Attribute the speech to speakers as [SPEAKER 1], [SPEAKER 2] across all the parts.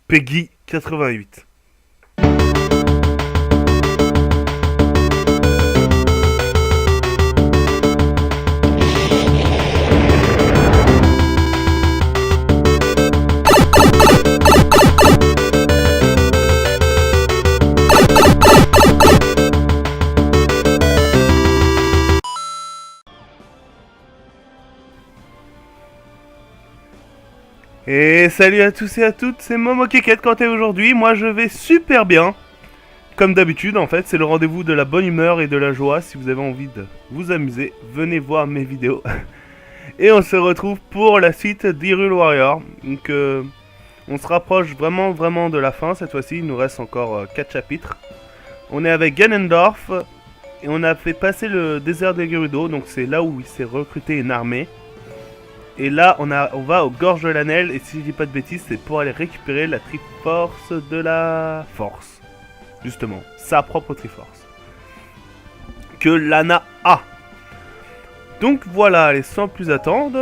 [SPEAKER 1] Peggy 88. Et salut à tous et à toutes, c'est Momo Keket quand t'es aujourd'hui. Moi je vais super bien. Comme d'habitude en fait, c'est le rendez-vous de la bonne humeur et de la joie. Si vous avez envie de vous amuser, venez voir mes vidéos. Et on se retrouve pour la suite d'Hyrule Warrior. Donc on se rapproche vraiment de la fin cette fois-ci. Il nous reste encore 4 chapitres. On est avec Ganondorf. Et on a fait passer le désert de Gerudo. Donc c'est là où il s'est recruté une armée. Et là, on va aux gorges de l'Anel, et si je dis pas de bêtises, c'est pour aller récupérer la Triforce de la Force. Justement, sa propre Triforce. Que Lana a. Donc voilà, allez, sans plus attendre,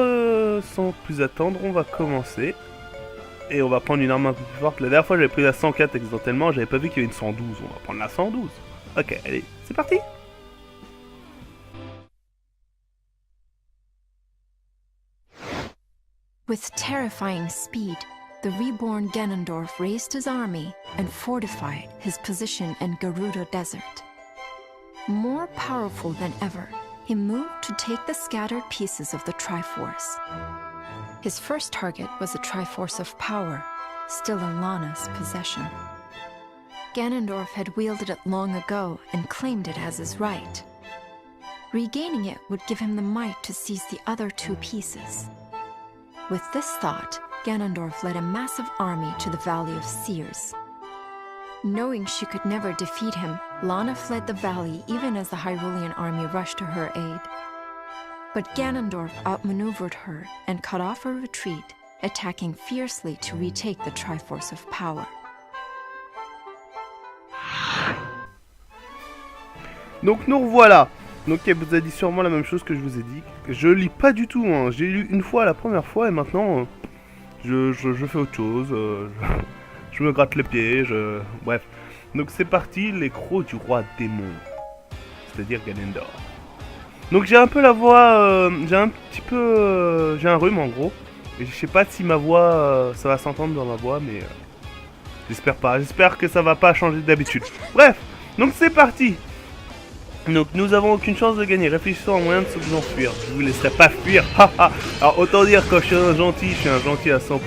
[SPEAKER 1] on va commencer. Et on va prendre une arme un peu plus forte. La dernière fois, j'avais pris la 104 accidentellement, j'avais pas vu qu'il y avait une 112. On va prendre la 112. Ok, allez, c'est parti.
[SPEAKER 2] With terrifying speed, the reborn Ganondorf raised his army and fortified his position in Gerudo Desert. More powerful than ever, he moved to take the scattered pieces of the Triforce. His first target was a Triforce of Power, still in Lana's possession. Ganondorf had wielded it long ago and claimed it as his right. Regaining it would give him the might to seize the other two pieces. With this thought, Ganondorf led a massive army to the Valley of Seers. Knowing she could never defeat him, Lana fled the valley even as the Hyrulean army rushed to her aid. But Ganondorf outmaneuvered her and cut off her retreat, attacking fiercely to retake the Triforce of Power.
[SPEAKER 1] Donc nous revoilà. Donc elle vous a dit sûrement la même chose que je vous ai dit. Je lis pas du tout, hein. J'ai lu une fois la première fois et maintenant je fais autre chose. Je me gratte les pieds, bref. Donc c'est parti, les crocs du roi démon. C'est-à-dire Ganondorf. Donc j'ai un peu la voix, j'ai un rhume en gros. Et je sais pas si ma voix, ça va s'entendre dans ma voix, mais j'espère pas. J'espère que ça va pas changer d'habitude. Bref, donc c'est parti. Donc nous avons aucune chance de gagner, réfléchissons à un moyen de vous enfuir. Je vous laisserai pas fuir, haha. Alors autant dire quand je suis un gentil à 100%.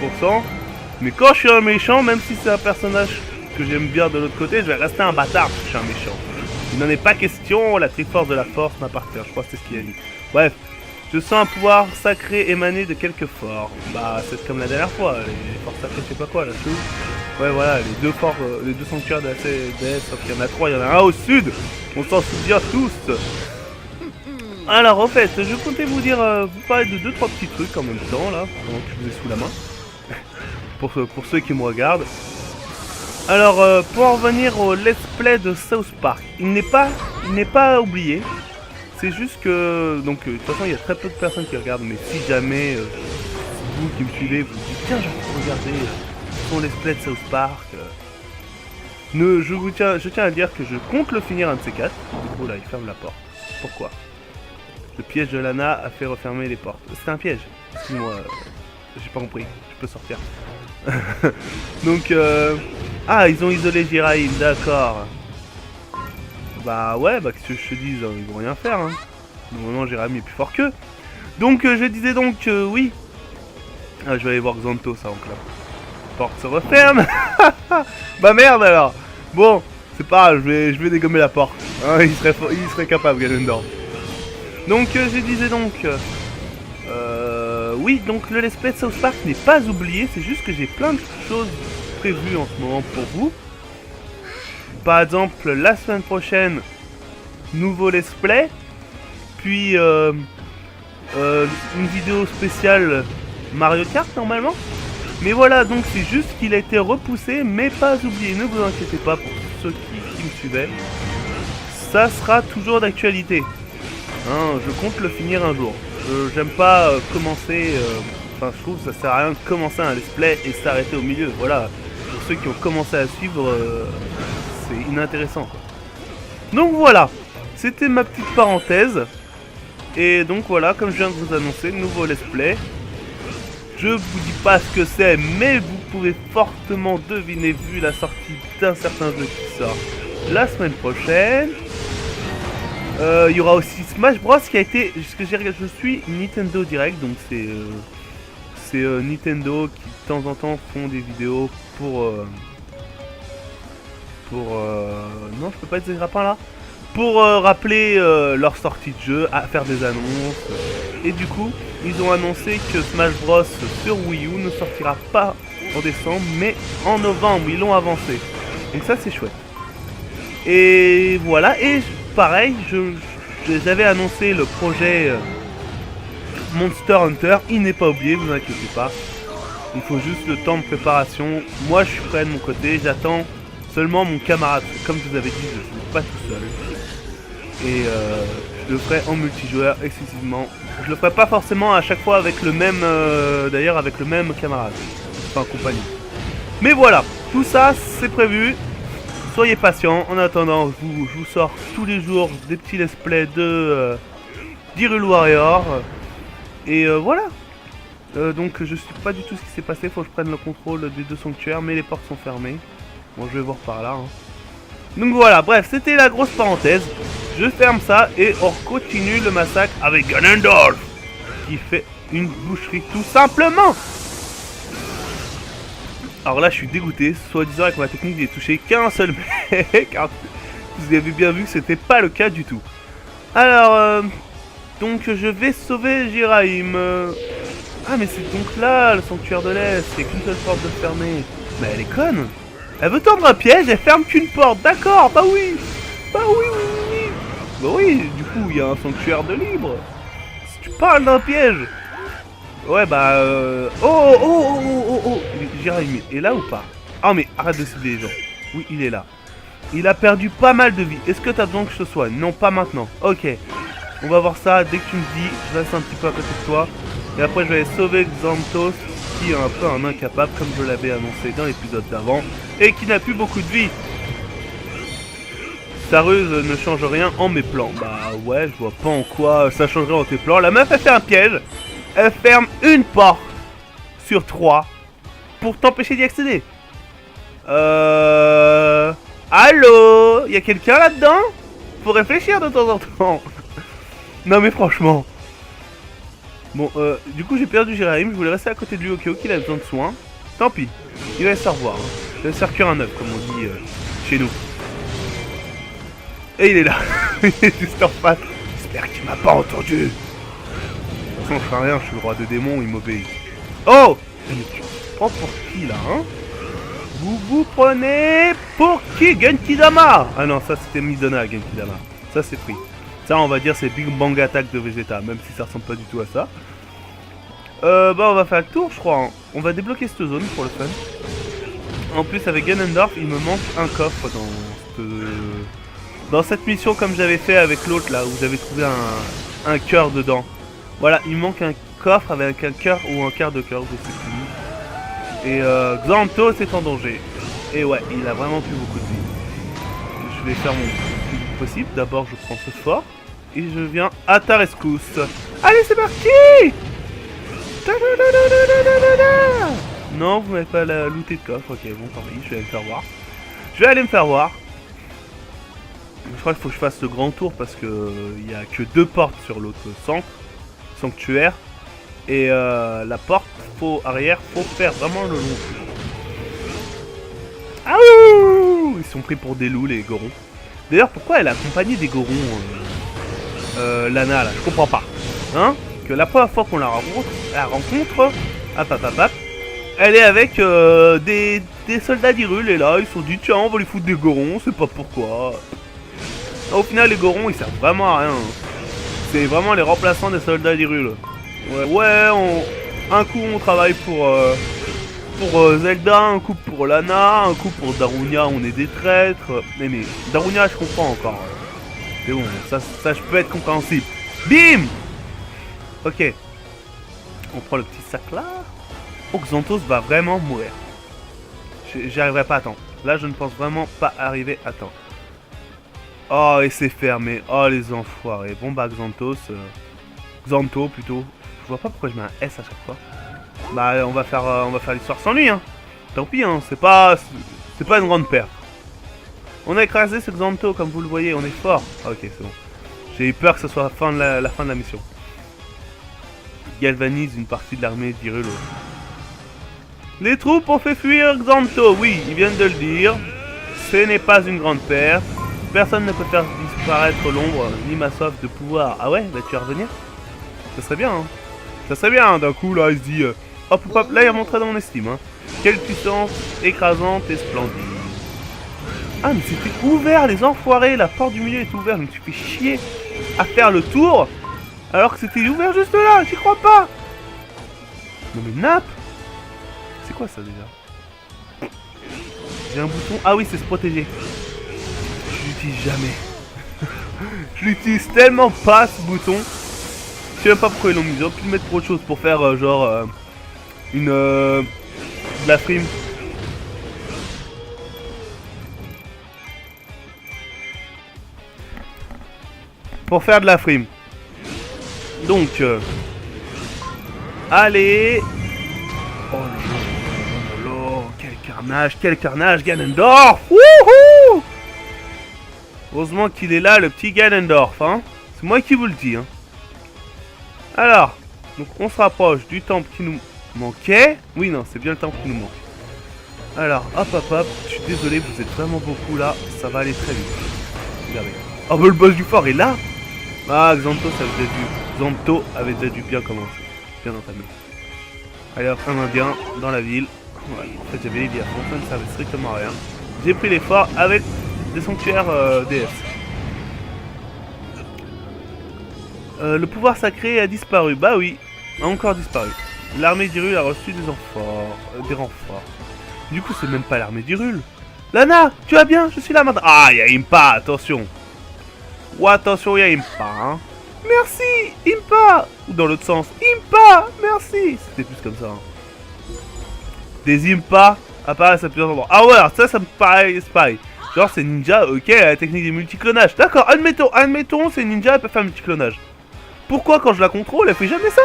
[SPEAKER 1] Mais quand je suis un méchant, même si c'est un personnage que j'aime bien de l'autre côté, je vais rester un bâtard parce que je suis un méchant. Il n'en est pas question, la Triforce de la Force m'appartient, je crois que c'est ce qu'il a dit. Bref, je sens un pouvoir sacré émaner de quelque fort. Bah c'est comme la dernière fois, les forces sacrées je sais pas quoi là, tout. Ouais voilà, les deux sanctuaires de la CDS, sauf qu'il y en a 3, il y en a un au sud. On s'en souvient tous. Alors en fait, je comptais vous parler de 2-3 petits trucs en même temps là, pendant que je vous ai sous la main. pour ceux qui me regardent. Alors pour en revenir au let's play de South Park, il n'est pas oublié. C'est juste que, donc de toute façon il y a très peu de personnes qui regardent, mais si jamais vous qui me suivez vous dites tiens je vais regarder son let's play de South Park, je tiens à dire que je compte le finir un de ces 4. Oh là il ferme la porte. Pourquoi? Le piège de Lana a fait refermer les portes. C'était un piège. Excuse-moi, j'ai pas compris. Je peux sortir. Donc ah ils ont isolé Jiraiya, d'accord. Bah ouais, bah qu'est-ce que je te dis, ils vont rien faire hein. Normalement Jérémy est plus fort qu'eux. Donc je disais donc oui. Ah, je vais aller voir Xanthos ça donc là. Porte se referme. Bah merde alors. Bon, c'est pas grave, je vais dégommer la porte. Hein, il serait capable Ganondorf. Donc je disais donc oui, donc le let's play de South Park n'est pas oublié, c'est juste que j'ai plein de choses prévues en ce moment pour vous. Par exemple, la semaine prochaine, nouveau let's play, puis une vidéo spéciale Mario Kart normalement. Mais voilà, donc c'est juste qu'il a été repoussé, mais pas oublié. Ne vous inquiétez pas pour ceux qui me suivaient. Ça sera toujours d'actualité. Hein, je compte le finir un jour. J'aime pas commencer Enfin, je trouve que ça sert à rien de commencer un let's play et s'arrêter au milieu. Voilà, pour ceux qui ont commencé à suivre, c'est inintéressant, quoi. Donc voilà, c'était ma petite parenthèse. Et donc voilà, comme je viens de vous annoncer, nouveau let's play. Je vous dis pas ce que c'est, mais vous pouvez fortement deviner vu la sortie d'un certain jeu qui sort la semaine prochaine. Il y aura aussi Smash Bros qui a été, je suis Nintendo Direct, donc c'est Nintendo qui de temps en temps font des vidéos pour non, je peux pas être des grappins là, pour rappeler leur sortie de jeu, à faire des annonces. Et du coup, ils ont annoncé que Smash Bros sur Wii U ne sortira pas en décembre, mais en novembre. Ils l'ont avancé. Donc ça, c'est chouette. Et voilà. Et pareil, j'avais annoncé le projet Monster Hunter. Il n'est pas oublié, vous inquiétez pas. Il faut juste le temps de préparation. Moi, je suis prêt de mon côté. J'attends seulement mon camarade. Comme je vous avais dit, je ne suis pas tout seul. Et je le ferai en multijoueur exclusivement. Je le ferai pas forcément à chaque fois avec le même, d'ailleurs avec le même camarade, enfin compagnie. Mais voilà, tout ça c'est prévu. Soyez patients. En attendant, je vous sors tous les jours des petits let's play de d'Hyrule Warrior. Et voilà. Donc je sais pas du tout ce qui s'est passé. Faut que je prenne le contrôle des deux sanctuaires, mais les portes sont fermées. Bon, je vais voir par là. Hein. Donc voilà, bref, c'était la grosse parenthèse. Je ferme ça et on continue le massacre avec Ganondorf qui fait une boucherie tout simplement. Alors là je suis dégoûté, soi-disant avec ma technique j'ai touché qu'un seul mec. Car vous avez bien vu que c'était pas le cas du tout. Alors donc je vais sauver Jiraim. Ah mais c'est donc là le sanctuaire de l'Est, c'est qu'une seule porte de fermer. Mais elle est conne. Elle veut tendre un piège, elle ferme qu'une porte, d'accord, bah oui. Bah oui. Bah oui, du coup, il y a un sanctuaire de libre. Si tu parles d'un piège. Ouais, bah... Oh Jérémy est là ou pas? Ah, mais arrête de cibler les gens. Oui, il est là. Il a perdu pas mal de vie. Est-ce que t'as besoin que je te soigne? Non, pas maintenant. Ok. On va voir ça dès que tu me dis. Je reste un petit peu à côté de toi. Et après, je vais aller sauver Xanthos, qui est un peu un incapable, comme je l'avais annoncé dans l'épisode d'avant. Et qui n'a plus beaucoup de vie. Ta ruse ne change rien en mes plans. Bah ouais, je vois pas en quoi ça changerait en tes plans. La meuf elle fait un piège. Elle ferme une porte sur 3 pour t'empêcher d'y accéder. Allô? Y'a quelqu'un là-dedans? Faut réfléchir de temps en temps. Non mais franchement. Bon, du coup j'ai perdu Jérémy. Je voulais rester à côté de lui au cas où il a besoin de soins. Tant pis. Il va se revoir. Hein. Il va se faire cuire un œuf comme on dit chez nous. Et il est là. Il est juste en face. J'espère qu'il m'a pas entendu. De toute façon, je fais rien, je suis le roi des démons, il m'obéit. Oh! Mais tu te prends pour qui là, hein? Vous vous prenez pour qui? Genkidama! Ah non, ça c'était Midona, Genkidama. Ça c'est pris. Ça on va dire c'est Big Bang Attack de Vegeta, même si ça ressemble pas du tout à ça. Bah on va faire le tour je crois. Hein. On va débloquer cette zone pour le fun. En plus avec Ganondorf, il me manque un coffre dans cette mission comme j'avais fait avec l'autre là, où j'avais trouvé un cœur dedans. Voilà, il manque un coffre avec un cœur ou un quart de cœur, je sais plus. Et Xanthos est en danger. Et ouais, il a vraiment plus beaucoup de vie. Je vais faire mon plus vite possible. D'abord je prends ce fort. Et je viens à ta rescousse. Allez c'est parti! Non, vous m'avez pas la looté de coffre. Ok, bon tant pis, je vais aller me faire voir. Je vais aller me faire voir. Je crois qu'il faut que je fasse le grand tour parce que il y a que 2 portes sur l'autre sanctuaire. Et la porte arrière, faut faire vraiment le long. Ah ouh, ils sont pris pour des loups les gorons. D'ailleurs, pourquoi elle a accompagné des gorons Lana là, je comprends pas. Hein? Que la première fois qu'on la rencontre, elle est avec des soldats d'Hyrule et là ils se sont dit tiens on va lui foutre des gorons, c'est pas pourquoi. Au final les gorons ils servent vraiment à rien. C'est vraiment les remplaçants des soldats d'Hyrule. Ouais, un coup on travaille pour Zelda, un coup pour Lana, un coup pour Darunia, on est des traîtres. Mais Darunia je comprends encore. C'est bon, ça je peux être compréhensible. Bim! Ok. On prend le petit sac là. Oh, Xanthos va vraiment mourir. J'y arriverai pas à temps. Là, je ne pense vraiment pas arriver à temps. Oh, et c'est fermé. Oh, les enfoirés. Bon, bah, Xanthos. Xanto, plutôt. Je vois pas pourquoi je mets un S à chaque fois. Bah, on va faire l'histoire sans lui, hein. Tant pis, hein. C'est pas une grande perte. On a écrasé ce Xanto, comme vous le voyez. On est fort. Ah, ok, c'est bon. J'ai eu peur que ce soit la fin de la mission. Galvanise une partie de l'armée d'Hyrule. Les troupes ont fait fuir Xanto, oui, ils viennent de le dire. Ce n'est pas une grande perte. Personne ne peut faire disparaître l'ombre ni ma soif de pouvoir. Ah ouais, bah tu vas revenir? Ça serait bien, hein. Ça serait bien, hein. D'un coup, là, il se dit... hop, hop, hop, là, il est remonté dans mon estime, hein. Quelle puissance écrasante et splendide. Ah, mais c'était ouvert, les enfoirés. La porte du milieu est ouverte. Je me suis fait chier à faire le tour. Alors que c'était ouvert juste là, j'y crois pas. Non mais nappe. C'est quoi ça déjà? J'ai un bouton. Ah oui, c'est se protéger. Je l'utilise jamais. Je l'utilise tellement pas ce bouton. Je sais même pas pourquoi ils l'ont mis. Ils auraient pu le mettre pour autre chose. Pour faire genre de la frime. Pour faire de la frime. Donc, allez. Oh là, quel carnage, Ganondorf. Wouhou. Heureusement qu'il est là, le petit Ganondorf, hein. C'est moi qui vous le dis, hein. Alors, donc on se rapproche du temple qui nous manquait. Oui, non, c'est bien le temple qui nous manque. Alors, hop, hop, hop. Je suis désolé, vous êtes vraiment beaucoup là. Ça va aller très vite. Regardez. Oh, bah le boss du fort est là. Ah, Xanto avait déjà dû bien commencer. Bien entamé. Allez, hop, un indien dans la ville. Ouais, en fait, j'avais dit à fond, ça ne servait strictement à rien. J'ai pris l'effort avec des sanctuaires DS. Le pouvoir sacré a disparu. Bah oui, a encore disparu. L'armée d'Hyrule a reçu des renforts. Du coup, c'est même pas l'armée d'Hyrule. Lana, tu vas bien? Je suis là maintenant. Ah, il y a Impa, attention. Ou attention, il y a Impa, hein. Merci, Impa. Ou dans l'autre sens, Impa, merci. C'était plus comme ça, hein. Des Impa apparaissent à plusieurs endroits. Ah ouais, alors ça me paraît, c'est pareil. Genre, c'est ninja, ok, la technique des multiclonages. D'accord, admettons, c'est ninja, elle peut faire multiclonage. Pourquoi, quand je la contrôle, elle fait jamais ça?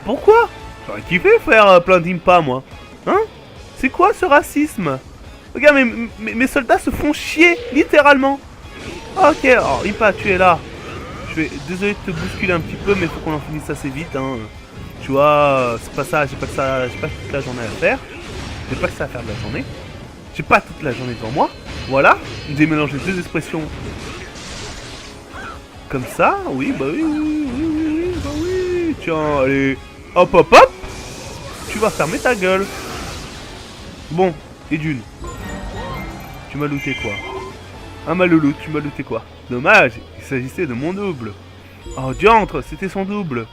[SPEAKER 1] Pourquoi? J'aurais kiffé faire plein d'Impa, moi. Hein? C'est quoi ce racisme? Regarde, mes soldats se font chier, littéralement. Ok, alors Impa, tu es là. Je vais, désolé de te bousculer un petit peu, mais faut qu'on en finisse assez vite, hein. Tu vois, c'est pas ça, j'ai pas toute la journée à faire. J'ai pas que ça à faire de la journée. J'ai pas toute la journée devant moi. Voilà, j'ai mélangé deux expressions. Comme ça, oui, bah oui, bah oui. Tiens, allez, hop, hop, hop. Tu vas fermer ta gueule. Bon, et d'une. Tu m'as looté quoi? Ah ma louloute, tu m'as looté quoi? Dommage, il s'agissait de mon double. Oh diantre, c'était son double.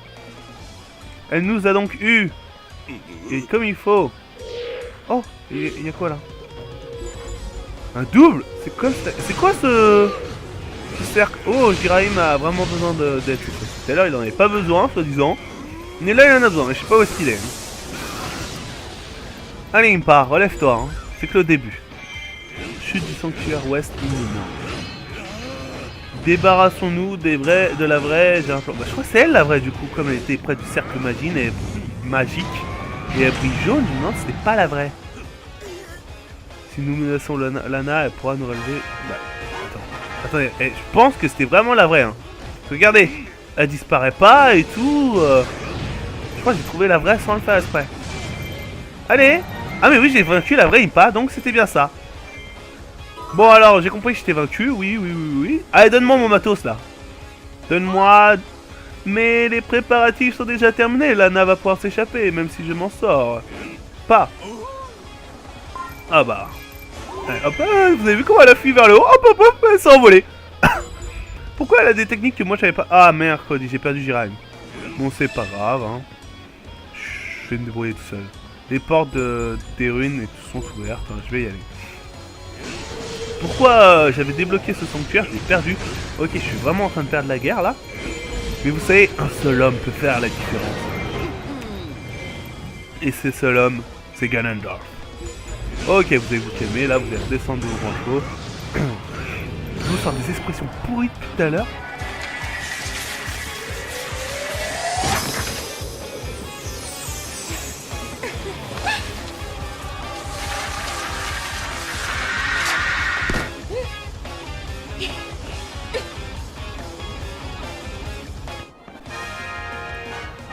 [SPEAKER 1] Elle nous a donc eu. Et comme il faut. Oh, il y a quoi là? Un double? C'est quoi ce cercle? Oh, Jirahim a vraiment besoin d'aide. Tout à l'heure il en avait pas besoin, soi-disant. Mais là il en a besoin, mais je sais pas où est-ce qu'il est. Allez Impa, relève-toi, hein. C'est que le début. Chute du sanctuaire ouest imminent. Débarrassons-nous de la vraie. J'ai un plan. Bah, je crois que c'est elle la vraie du coup, comme elle était près du cercle magique et elle brille jaune. Je me demande si c'était pas la vraie. Si nous menaçons Lana, elle pourra nous relever. Bah, attendez, je pense que c'était vraiment la vraie. Hein. Regardez, elle disparaît pas et tout. Je crois que j'ai trouvé la vraie sans le faire exprès. Allez. Ah mais oui, j'ai vaincu la vraie Impa, donc c'était bien ça. Bon alors, j'ai compris que j'étais vaincu, oui. Allez, donne-moi mon matos là. Donne-moi... Mais les préparatifs sont déjà terminés, Lana va pouvoir s'échapper, même si je m'en sors. Pas. Ah bah. Allez, hop, vous avez vu comment elle a fui vers le haut? Hop, elle s'est envolée. Pourquoi elle a des techniques que moi je savais pas? Ah merde, j'ai perdu Jirahim. Bon, c'est pas grave, hein. Je vais me débrouiller tout seul. Les portes des ruines sont ouvertes, hein, je vais y aller. Pourquoi j'avais débloqué ce sanctuaire, je l'ai perdu. Ok, je suis vraiment en train de perdre la guerre là. Mais vous savez, un seul homme peut faire la différence. Et ce seul homme, c'est Ganondorf. Ok, vous allez vous calmer, là vous allez redescendre au grand chaud. Je vous sors des expressions pourries depuis tout à l'heure.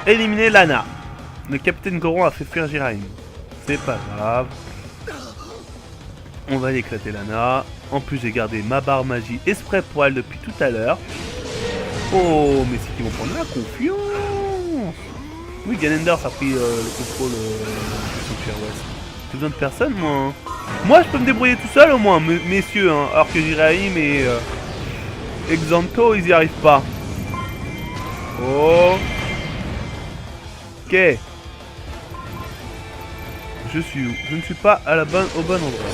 [SPEAKER 1] Éliminer Lana. Le capitaine Goron a fait fuir Jiraim. C'est pas grave. On va l'éclater Lana. En plus j'ai gardé ma barre magie exprès pour elle depuis tout à l'heure. Oh mais c'est qu'ils vont prendre la confiance. Oui, Ganondorf a pris le contrôle du sanctuaire ouest. J'ai besoin de personne moi. Moi je peux me débrouiller tout seul au moins messieurs hein, alors que Jiraim et Xanto ils y arrivent pas. Oh. Ok. Je suis où? Je ne suis pas à au bon endroit.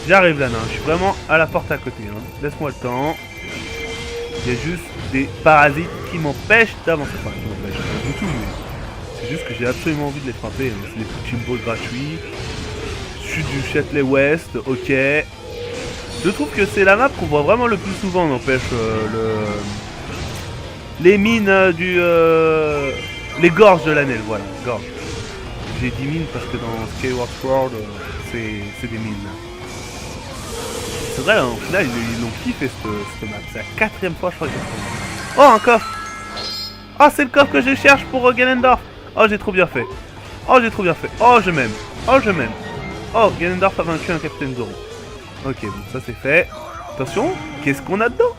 [SPEAKER 1] J'arrive là, non, je suis vraiment à la porte à côté. Hein. Laisse-moi le temps. Il y a juste des parasites qui m'empêchent d'avancer. Enfin, qui m'empêchent pas du tout, mais c'est juste que j'ai absolument envie de les frapper. Hein. C'est des punching balls gratuits. Je suis du Châtelet Ouest, ok. Je trouve que c'est la map qu'on voit vraiment le plus souvent, n'empêche les mines les gorges de l'Anel, voilà, gorges. J'ai dit mines parce que dans Skyward Sword, c'est des mines. C'est vrai, là, au final, ils l'ont kiffé cette map. C'est la 4ème fois, je crois, que j'ai fait. Oh, un coffre. Ah, c'est le coffre que je cherche pour Ganondorf. Oh, j'ai trop bien fait. Oh, j'ai trop bien fait. Oh, je m'aime. Oh, je m'aime. Oh, Ganondorf a vaincu un capitaine Goron. Ok, bon, ça c'est fait. Attention, qu'est-ce qu'on a dedans?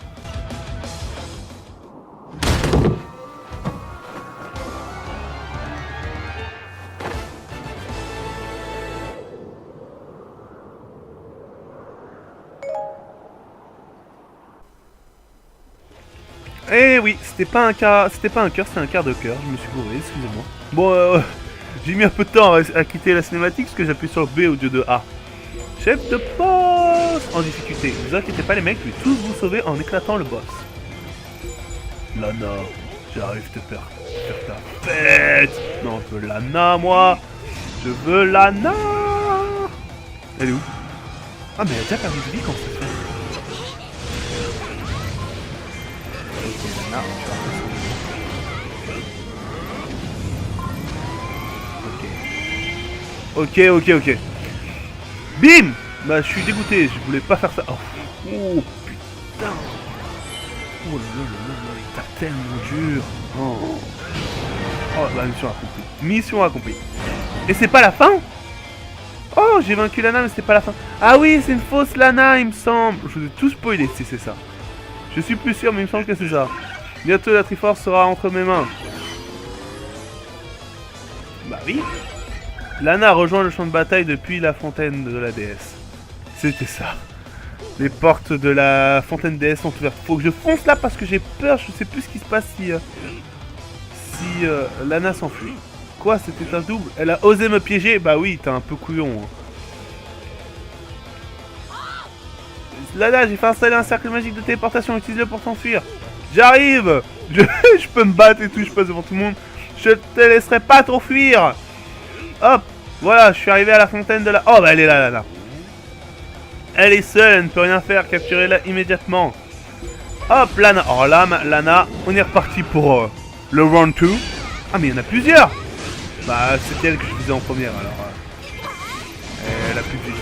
[SPEAKER 1] Eh oui, c'était pas un cœur, c'était un quart de cœur, je me suis bourré, excusez-moi. Bon, j'ai mis un peu de temps à quitter la cinématique parce que j'appuie sur B au lieu de A. Chef de poste en difficulté. Ne vous inquiétez pas les mecs, je vais tous vous sauver en éclatant le boss. Lana, j'arrive te faire ta fête. Non, je veux Lana, moi. Je veux Lana. Elle est où? Ah, mais elle a déjà perdu de vie quand c'est fait. Ok, Lana, tu vas Ok, ok. Bim! Bah, je suis dégoûté, je voulais pas faire ça. Oh, putain! Oh là là là là, il tape tellement dur. Oh, bah, mission accomplie. Mission accomplie. Et c'est pas la fin? Oh, j'ai vaincu Lana, mais c'est pas la fin. Ah oui, c'est une fausse Lana, il me semble. Je vous ai tout spoilé si c'est ça. Je suis plus sûr, mais il me semble que c'est ça. Bientôt, la Triforce sera entre mes mains. Bah oui. Lana a rejoint le champ de bataille depuis la fontaine de la déesse. C'était ça. Les portes de la fontaine déesse sont ouvertes. Faut que je fonce là parce que j'ai peur. Je sais plus ce qui se passe si Lana s'enfuit. Quoi, c'était un double? Elle a osé me piéger? Bah oui, t'es un peu couillon. Hein. Lana, j'ai fait installer un cercle magique de téléportation. Utilise-le pour t'enfuir. J'arrive. Je peux me battre et tout. Je passe devant tout le monde. Je te laisserai pas t'enfuir. Hop, voilà, je suis arrivé à la fontaine de la... Oh, bah elle est là, Lana. Elle est seule, elle ne peut rien faire. Capturez-la immédiatement. Hop, Lana. Oh, là, Lana, on est reparti pour le round 2. Ah, mais il y en a plusieurs. Bah, c'est elle que je faisais en première, alors. Elle a plus de vie.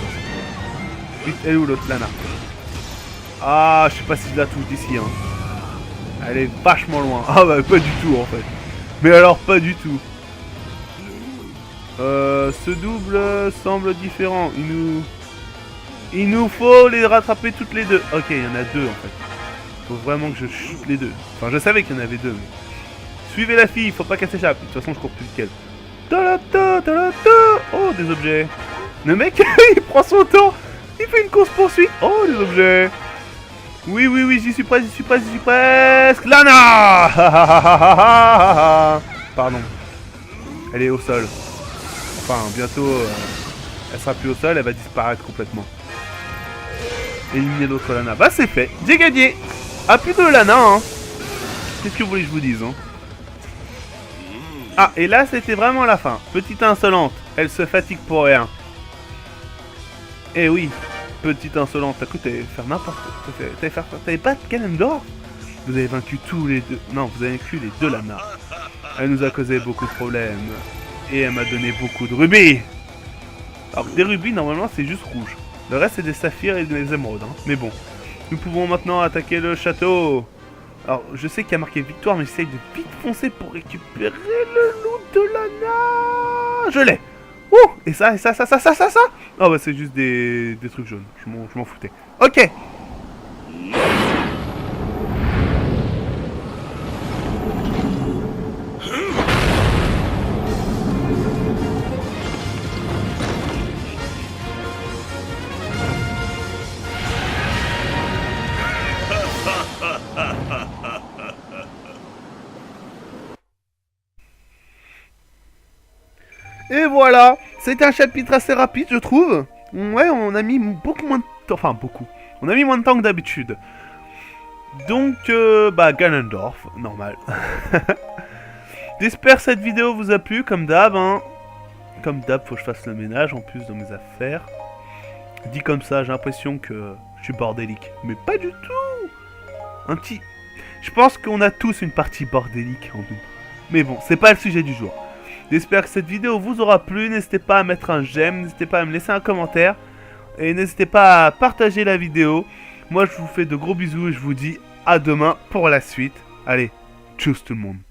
[SPEAKER 1] Vite, elle est où l'autre, Lana? Ah, je sais pas si je la touche d'ici, hein. Elle est vachement loin. Ah, bah, pas du tout, en fait. Mais alors, pas du tout. Ce double semble différent. Il nous faut les rattraper toutes les deux. Ok, il y en a deux en fait. Faut vraiment que je chute les deux. Enfin, je savais qu'il y en avait deux. Mais... Suivez la fille, faut pas qu'elle s'échappe. De toute façon, je cours plus vite qu'elle. Oh, des objets. Le mec, il prend son temps. Il fait une course poursuite. Oh, des objets. Oui, oui, oui, j'y suis presque. Lana. Pardon. Elle est au sol. Enfin, bientôt, elle sera plus au sol, elle va disparaître complètement. Éliminer l'autre Lana. Bah, c'est fait. J'ai gagné. Ah, plus de Lana, hein. Qu'est-ce que vous voulez que je vous dise, hein. Ah, et là, c'était vraiment la fin. Petite insolente, elle se fatigue pour rien. Eh oui, petite insolente, t'as cru que t'allais faire n'importe quoi. T'avais pas de Ganondorf. Vous avez vaincu tous les deux. Non, vous avez vaincu les deux lamas. Elle nous a causé beaucoup de problèmes. Et elle m'a donné beaucoup de rubis. Alors, des rubis, normalement, c'est juste rouge. Le reste, c'est des saphirs et des émeraudes. Hein. Mais bon, nous pouvons maintenant attaquer le château. Alors, je sais qu'il y a marqué victoire, mais j'essaye de vite foncer pour récupérer le loot de Lana. Je l'ai. Ouh. Et ça. Oh bah c'est juste des trucs jaunes. Je m'en foutais. Ok. Et voilà, c'était un chapitre assez rapide, je trouve. Ouais, on a mis beaucoup moins de temps. Enfin, beaucoup. On a mis moins de temps que d'habitude. Donc, bah, Ganondorf, normal. J'espère que cette vidéo vous a plu, comme d'hab. Hein. Comme d'hab, faut que je fasse le ménage en plus dans mes affaires. Dit comme ça, j'ai l'impression que je suis bordélique. Mais pas du tout. Un petit... Je pense qu'on a tous une partie bordélique en nous. Mais bon, c'est pas le sujet du jour. J'espère que cette vidéo vous aura plu. N'hésitez pas à mettre un j'aime, n'hésitez pas à me laisser un commentaire. Et n'hésitez pas à partager la vidéo. Moi, je vous fais de gros bisous et je vous dis à demain pour la suite. Allez, tchuss tout le monde.